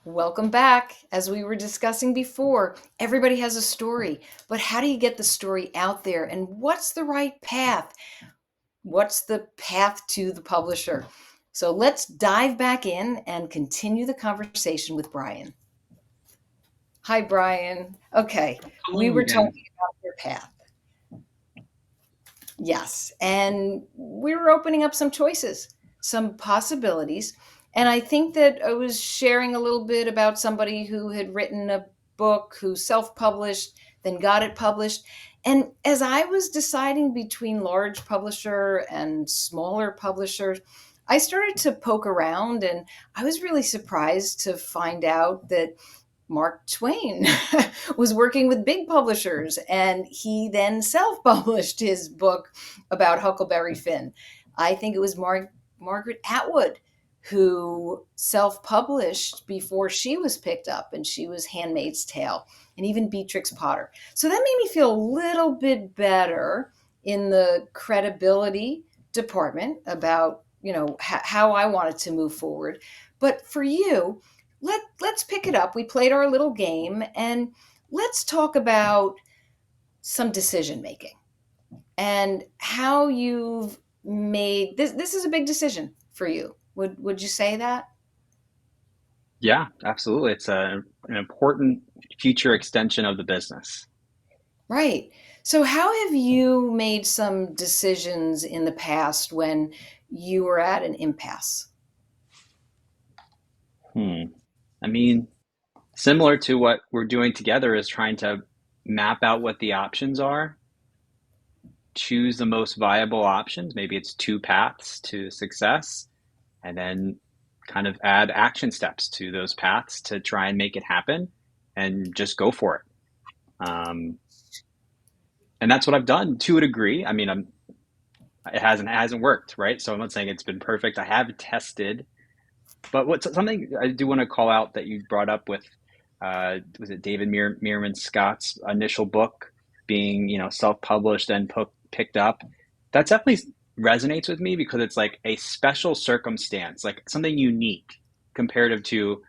Welcome back. As we were discussing before, everybody has a story, but how do you get the story out there? And what's the right path? What's the path to the publisher? So let's dive back in and continue the conversation with Brian. Hi, Brian. Okay, we Hello were talking again. about your path. Yes. And we were opening up some choices, some possibilities. And I think that I was sharing a little bit about somebody who had written a book, who self published, then got it published. And as I was deciding between large publisher and smaller publishers, I started to poke around and I was really surprised to find out that Mark Twain was working with big publishers, and he then self published his book about Huckleberry Finn. I think it was Margaret Atwood who self published before she was picked up, and she was Handmaid's Tale, and even Beatrix Potter. So that made me feel a little bit better in the credibility department about how I wanted to move forward. But for you, let's pick it up. We played our little game, and let's talk about some decision making and how you've made this is a big decision for you. Would you say that? Yeah, absolutely. It's an important future extension of the business. Right. So how have you made some decisions in the past when you were at an impasse? Hmm. I mean, similar to what we're doing together is trying to map out what the options are, choose the most viable options. Maybe it's two paths to success, and then kind of add action steps to those paths to try and make it happen and just go for it. And that's what I've done to a degree. I mean, it hasn't worked, right? So I'm not saying it's been perfect. I have tested. But what's something I do want to call out that you brought up with, was it David Meerman Scott's initial book being, self-published and picked up? That definitely resonates with me because it's like a special circumstance, like something unique comparative to,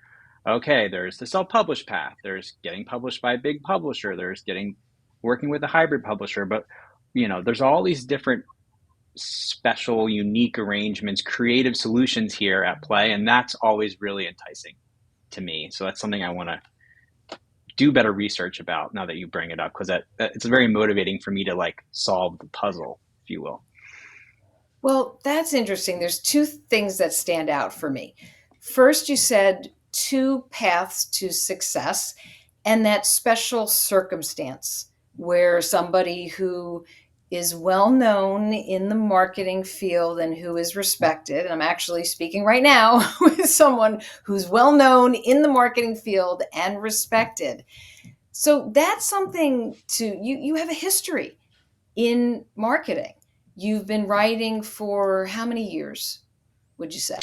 okay, there's the self-published path, there's getting published by a big publisher, there's getting working with a hybrid publisher, but there's all these different special, unique arrangements, creative solutions here at play, and that's always really enticing to me. So that's something I want to do better research about now that you bring it up, because that it's very motivating for me to like solve the puzzle, if you will. Well, that's interesting. There's two things that stand out for me. First, you said two paths to success, and that special circumstance where somebody who is well known in the marketing field and who is respected. And I'm actually speaking right now with someone who's well known in the marketing field and respected. So that's something to you have a history in marketing. You've been writing for how many years, would you say?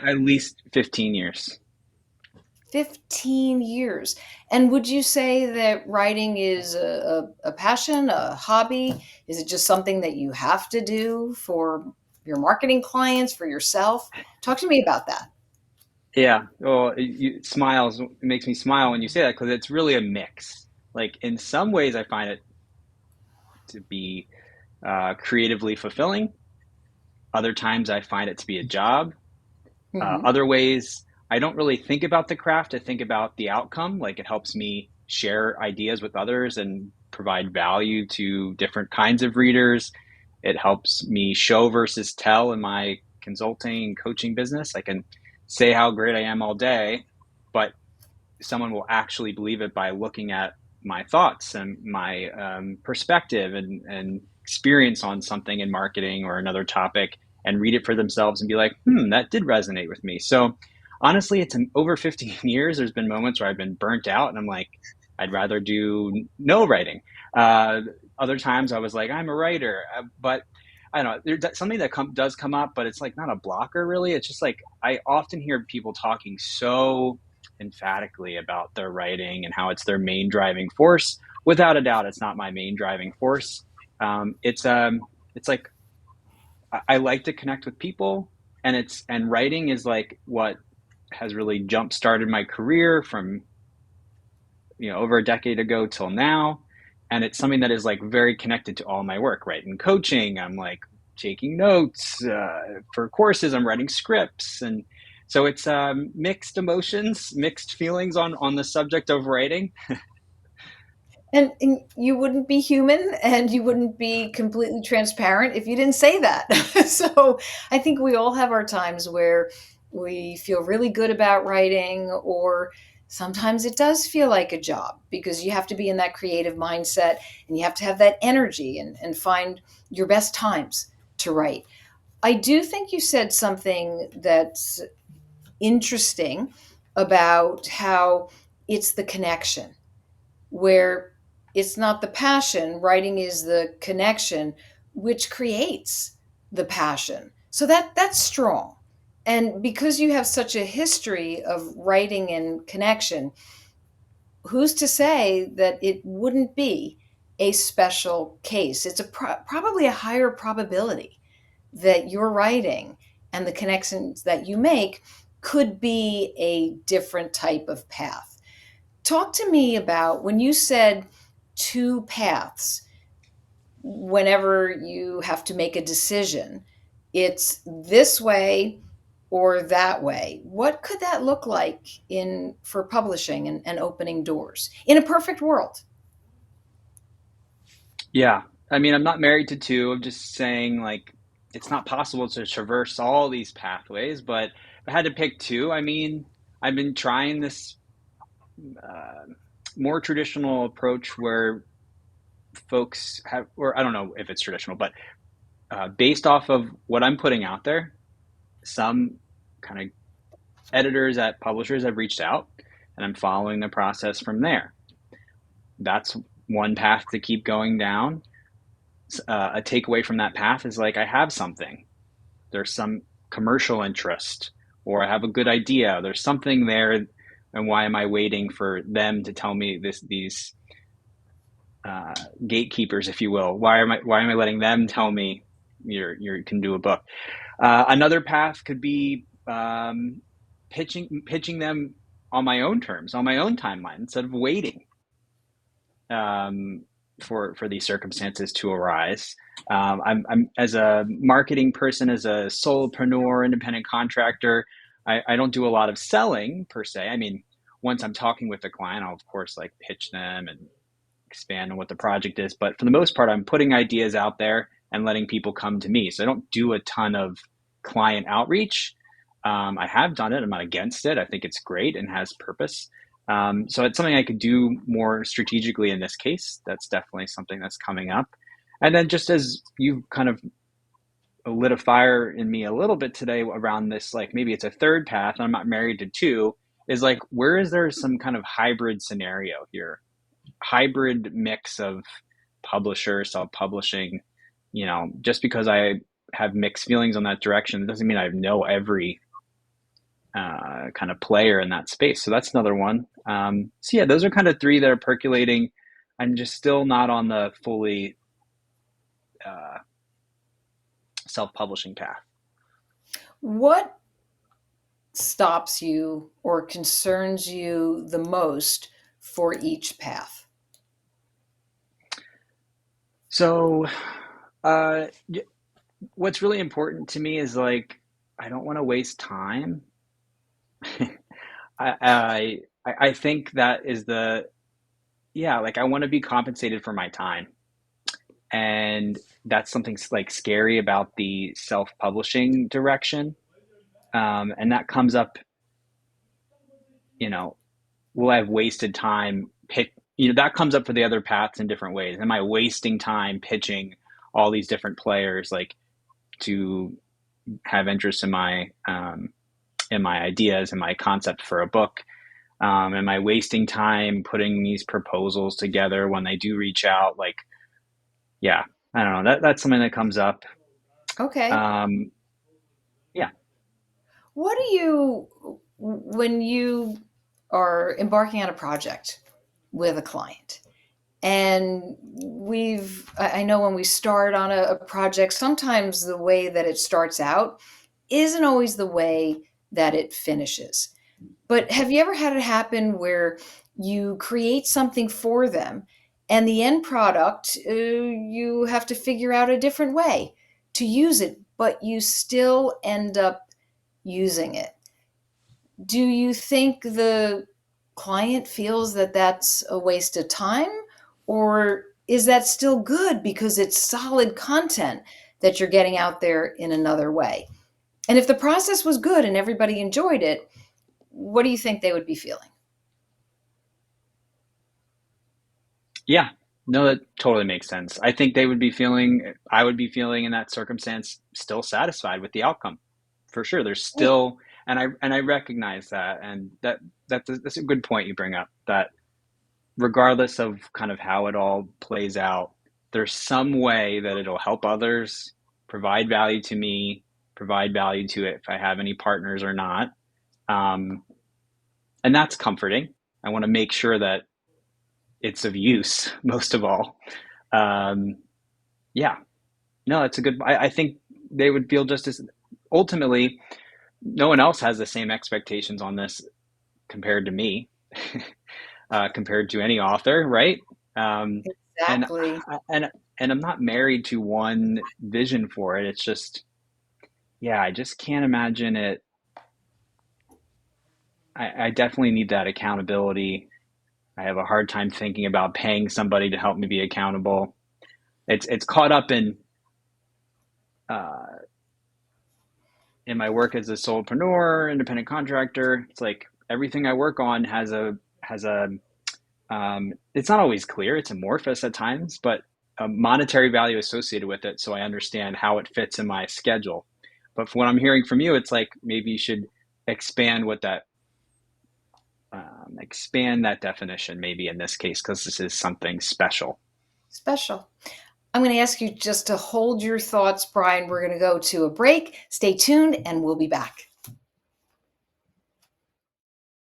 At least 15 years. 15 years. And would you say that writing is a passion, a hobby? Is it just something that you have to do for your marketing clients, for yourself? Talk to me about that. Yeah, well, it makes me smile when you say that because it's really a mix. Like in some ways, I find it to be creatively fulfilling. Other times, I find it to be a job. Hmm. Other ways, I don't really think about the craft. I think about the outcome. Like it helps me share ideas with others and provide value to different kinds of readers. It helps me show versus tell in my consulting and coaching business. I can say how great I am all day, but someone will actually believe it by looking at my thoughts and my perspective and experience on something in marketing or another topic and read it for themselves and be like, that did resonate with me. So honestly, it's over 15 years. There's been moments where I've been burnt out and I'm like, I'd rather do no writing. Uh, Other times I was like, I'm a writer, but I don't know. There's something that does come up, but it's like not a blocker really. It's just like I often hear people talking so emphatically about their writing and how it's their main driving force. Without a doubt, it's not my main driving force. It's like I like to connect with people, and writing is like what. has really jump started my career from over a decade ago till now, and it's something that is like very connected to all my work, right? In coaching, I'm like taking notes for courses, I'm writing scripts, and so it's mixed emotions, mixed feelings on the subject of writing. And you wouldn't be human and you wouldn't be completely transparent if you didn't say that. So I think we all have our times where we feel really good about writing, or sometimes it does feel like a job because you have to be in that creative mindset and you have to have that energy and find your best times to write. I do think you said something that's interesting about how it's the connection, where it's not the passion, writing is the connection which creates the passion. So that's strong. And because you have such a history of writing and connection, who's to say that it wouldn't be a special case? It's probably a higher probability that your writing and the connections that you make could be a different type of path. Talk to me about when you said two paths, whenever you have to make a decision, it's this way or that way. What could that look like in for publishing and opening doors in a perfect world? Yeah, I mean, I'm not married to two. I'm just saying, like, it's not possible to traverse all these pathways, but if I had to pick two, I mean, I've been trying this uh, more traditional approach where folks have, or I don't know if it's traditional, but based off of what I'm putting out there, some kind of editors at publishers have reached out, and I'm following the process from there. That's one path to keep going down. A takeaway from that path is like I have something. There's some commercial interest, or I have a good idea. There's something there, and why am I waiting for them to tell me these uh, gatekeepers, if you will? Why am I letting them tell me you can do a book? Another path could be pitching them on my own terms, on my own timeline, instead of waiting um, for these circumstances to arise. I'm as a marketing person, as a solopreneur, independent contractor. I don't do a lot of selling per se. I mean, once I'm talking with the client, I'll of course like pitch them and expand on what the project is. But for the most part, I'm putting ideas out there and letting people come to me. So I don't do a ton of client outreach. I have done it. I'm not against it. I think it's great and has purpose. So it's something I could do more strategically in this case. That's definitely something that's coming up. And then just as you kind of lit a fire in me a little bit today around this, like maybe it's a third path, and I'm not married to two, is like, where is there some kind of hybrid scenario here? Hybrid mix of publisher, self-publishing. Just because I have mixed feelings on that direction doesn't mean I know every kind of player in that space. So that's another one. So yeah, those are kind of three that are percolating. I'm just still not on the fully uh, self-publishing path. What stops you or concerns you the most for each path? So uh, what's really important to me is like I don't want to waste time. I think that is the yeah, like I want to be compensated for my time. And that's something like scary about the self-publishing direction. And that comes up, you know, will I have wasted time that comes up for the other paths in different ways. Am I wasting time pitching all these different players like to have interest in my ideas and my concept for a book? Am I wasting time putting these proposals together when they do reach out? Like, yeah, I don't know. That's something that comes up. Okay. Um, yeah. What do you, when you are embarking on a project with a client, and I know when we start on a project, sometimes the way that it starts out isn't always the way that it finishes. But have you ever had it happen where you create something for them and the end product, you have to figure out a different way to use it, but you still end up using it? Do you think the client feels that that's a waste of time, or is that still good because it's solid content that you're getting out there in another way? And if the process was good and everybody enjoyed it, what do you think they would be feeling? Yeah, no, that totally makes sense. I think they would be feeling, I would be feeling in that circumstance still satisfied with the outcome. For sure. There's Right. still, and I recognize that, and that's a good point you bring up, that regardless of kind of how it all plays out, there's some way that it'll help others, provide value to me, provide value to it if I have any partners or not. Um, and that's comforting. I want to make sure that it's of use most of all. Um, yeah, no, it's a good. I think they would feel just as ultimately. No one else has the same expectations on this compared to me, compared to any author, right? Um, and Exactly. and I'm not married to one vision for it. It's just, yeah, I just can't imagine it. I definitely need that accountability. I have a hard time thinking about paying somebody to help me be accountable. It's caught up uh, in my work as a solopreneur, independent contractor. It's like everything I work on has a it's not always clear. It's amorphous at times, but a monetary value associated with it, so I understand how it fits in my schedule. But from what I'm hearing from you, it's like maybe you should expand what that expand that definition, maybe in this case, because this is something special. Special. I'm going to ask you just to hold your thoughts, Brian. We're going to go to a break. Stay tuned, and we'll be back.